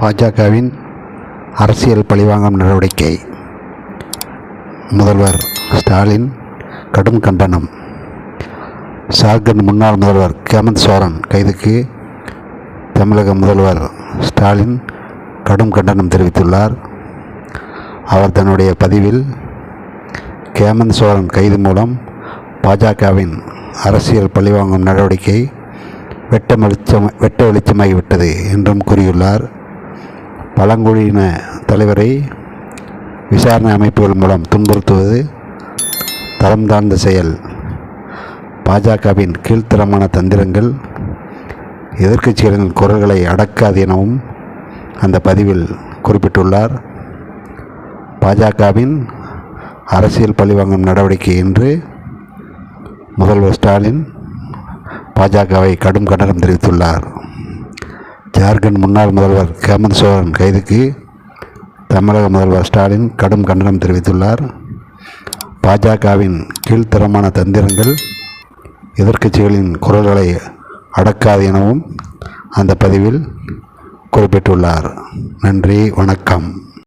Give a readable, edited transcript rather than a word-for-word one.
பாஜகவின் அரசியல் பழிவாங்கும் நடவடிக்கை. முதல்வர் ஸ்டாலின் கடும் கண்டனம். ஜார்க்கண்ட் முன்னாள் முதல்வர் ஹேமந்த் சோரன் கைதுக்கு தமிழக முதல்வர் ஸ்டாலின் கடும் கண்டனம் தெரிவித்துள்ளார். அவர் தன்னுடைய பதிவில், ஹேமந்த் சோரன் கைது மூலம் பாஜகவின் அரசியல் பழிவாங்கும் நடவடிக்கை வெட்ட வெளிச்சமாகிவிட்டது என்றும் கூறியுள்ளார். பழங்குடியின தலைவரை விசாரணை அமைப்புகள் மூலம் துன்புறுத்துவது தரம் தாழ்ந்த செயல். பாஜகவின் கீழ்த்தரமான தந்திரங்கள் எதிர்க்கட்சிகளின் குரல்களை அடக்காது எனவும் அந்த பதிவில் குறிப்பிட்டுள்ளார். பாஜகவின் அரசியல் பழிவாங்கும் நடவடிக்கை என்று முதல்வர் ஸ்டாலின் பாஜகவை கடும் கண்டனம் தெரிவித்துள்ளார். ஜார்க்கண்ட் முன்னாள் முதல்வர் ஹேமந்த் சோரன் கைதுக்கு தமிழக முதல்வர் ஸ்டாலின் கடும் கண்டனம் தெரிவித்துள்ளார். பாஜகவின் கீழ்த்தரமான தந்திரங்கள் எதிர்க்கட்சிகளின் குரல்களை அடக்காது எனவும் அந்த பதிவில் குறிப்பிட்டுள்ளார். நன்றி, வணக்கம்.